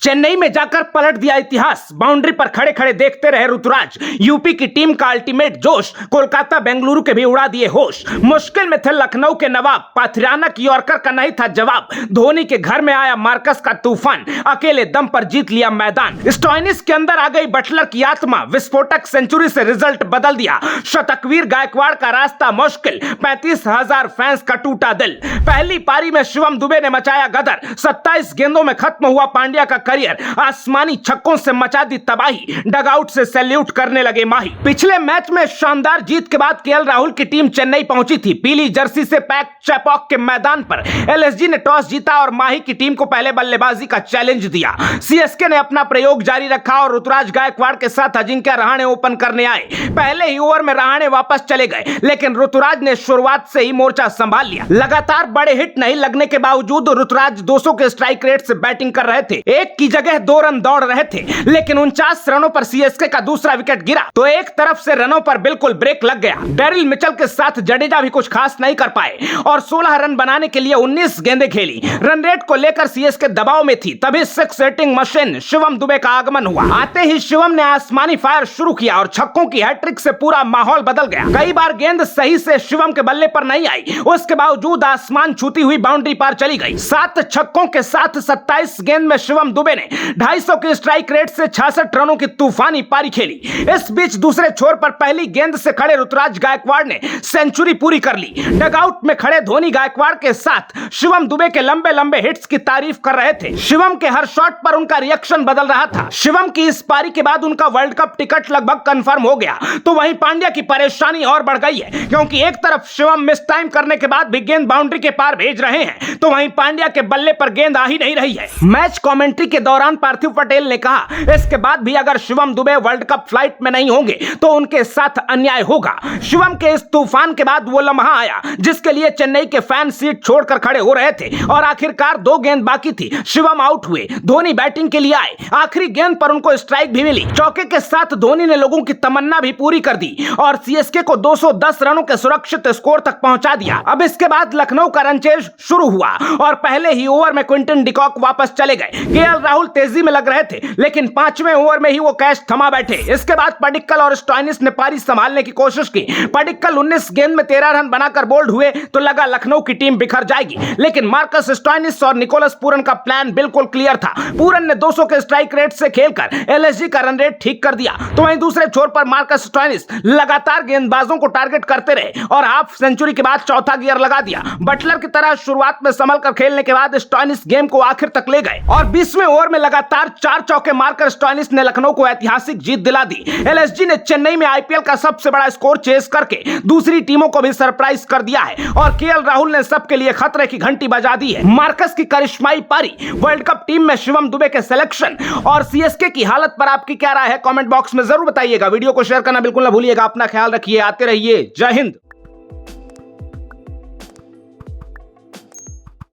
चेन्नई में जाकर पलट दिया इतिहास, बाउंड्री पर खड़े खड़े देखते रहे ऋतुराज। यूपी की टीम का अल्टीमेट जोश, कोलकाता बेंगलुरु के भी उड़ा दिए होश। मुश्किल में थे लखनऊ के नवाब, पाथरियाना की यॉर्कर का नहीं था जवाब। धोनी के घर में आया मार्कस का तूफान, अकेले दम पर जीत लिया मैदान। स्टोइनिस के अंदर आ गई बटलर की आत्मा, विस्फोटक सेंचुरी से रिजल्ट बदल दिया। शतकवीर गायकवाड़ का रास्ता मुश्किल, 35,000 फैंस का टूटा दिल। पहली पारी में शिवम दुबे ने मचाया गदर, 27 गेंदों में खत्म हुआ पांड्या का करियर। आसमानी छक्कों से मचा दी तबाही, डगआउट से सैल्यूट करने लगे माही। पिछले मैच में शानदार जीत के बाद केएल राहुल की टीम चेन्नई पहुंची थी। पीली जर्सी से पैक चेपॉक के मैदान पर एलएसजी ने टॉस जीता और माही की टीम को पहले बल्लेबाजी का चैलेंज दिया। सीएसके ने अपना प्रयोग जारी रखा और ऋतुराज गायकवाड़ के साथ अजिंक्य रहाणे ओपन करने आए। पहले ही ओवर में रहाणे वापस चले गए, लेकिन ऋतुराज ने शुरुआत से ही मोर्चा संभाल लिया। लगातार बड़े हिट नहीं लगने के बावजूद ऋतुराज 200 के स्ट्राइक रेट से बैटिंग कर रहे थे। एक की जगह 2 रन दौड़ रहे थे, लेकिन 49 रनों पर सीएसके का दूसरा विकेट गिरा तो एक तरफ से रनों पर बिल्कुल ब्रेक लग गया। डेरिल मिचेल के साथ जडेजा भी कुछ खास नहीं कर पाए और 16 रन बनाने के लिए 19 गेंदें खेली। रन रेट को लेकर सीएसके दबाव में थी, तभी 6 हिटिंग मशीन शिवम दुबे का आगमन हुआ। आते ही शिवम ने आसमानी फायर शुरू किया और छक्कों की हैट्रिक से पूरा माहौल बदल गया। कई बार गेंद सही से शिवम के बल्ले पर नहीं आई, उसके बावजूद आसमान छूती हुई बाउंड्री पार चली गई। 7 छक्कों के साथ 27 गेंद में शिवम दुबे ने 250 के स्ट्राइक रेट से 66 रनों की तूफानी पारी खेली। इस बीच दूसरे छोर पर पहली गेंद से खड़े ऋतुराज गायकवाड़ ने सेंचुरी पूरी कर ली। डगआउट में खड़े धोनी गायकवाड़ के साथ शिवम दुबे के लंबे लंबे हिट्स की तारीफ कर रहे थे। शिवम के हर शॉट पर उनका रिएक्शन बदल रहा था। शिवम की इस पारी के बाद उनका वर्ल्ड कप टिकट लगभग कंफर्म हो गया, तो वहीं पांड्या की परेशानी और बढ़ गई है, क्योंकि एक तरफ शिवम मिस टाइम करने के बाद भी गेंद बाउंड्री के पार भेज रहे हैं, तो वहीं पांड्या के बल्ले पर गेंद आ ही नहीं रही है। मैच कमेंट्री के दौरान पार्थिव पटेल ने कहा, इसके बाद भी अगर Shivam Dubey world cup flight में नहीं होंगे तो उनके साथ अन्याय होगा। शिवम के इस तूफान के बाद वो लम्हा आया जिसके लिए चेन्नई के फैन सीट छोड़कर खड़े हो रहे थे और आखिरकार 2 गेंद बाकी थी। शिवम आउट हुए, धोनी बैटिंग के लिए आए। आखिरी गेंद पर उनको स्ट्राइक भी मिली। चौके के साथ धोनी ने लोगों की तमन्ना भी पूरी कर दी और सीएसके को 210 रनों के सुरक्षित स्कोर तक पहुंचा दिया। अब इसके बाद लखनऊ का रनचेज शुरू हुआ और पहले ही ओवर में क्विंटन डिकॉक वापस चले गए। केएल राहुल तेजी में लग रहे थे, लेकिन 5वें ओवर में ही वो कैच थमा बैठे। इसके बाद पडिक्कल और स्टोइनिस ने पारी संभालने की कोशिश की। पडिक्कल 19 गेंद में 13 रन बनाकर बोल्ड हुए तो लगा लखनऊ की टीम बिखर जाएगी, लेकिन मार्कस स्टोइनिस और निकोलस पूरन का प्लान बिल्कुल क्लियर था। पूरन ने 200 के स्ट्राइक रेट से खेलकर एलएसजी का रन रेट ठीक कर दिया, तो वहीं दूसरे छोर पर मार्कस स्टोइनिस लगातार गेंदबाजों को टारगेट करते रहे और हाफ सेंचुरी के बाद चौथा गियर लगा दिया। बटलर की तरह शुरुआत में संभल कर खेलने के बाद स्टोइनिस गेम को आखिर तक ले गए और 20वें ओवर में लगातार 4 चौके मारकर स्टोइनिस ने लखनऊ को ऐतिहासिक जीत दिला दी। एलएसजी ने चेन्नई में आईपीएल का सबसे बड़ा स्कोर चेस करके दूसरी टीमों को भी सरप्राइज कर दिया है और केएल राहुल ने सबके लिए खतरे की घंटी बजा दी है। मार्कस की करिश्माई पारी, वर्ल्ड कप टीम में शिवम दुबे के सिलेक्शन और सीएसके की हालत पर आपकी क्या राय है, कमेंट बॉक्स में जरूर बताइएगा। वीडियो को शेयर करना बिल्कुल ना भूलिएगा। अपना ख्याल रखिए, आते रहिए। जय हिंद।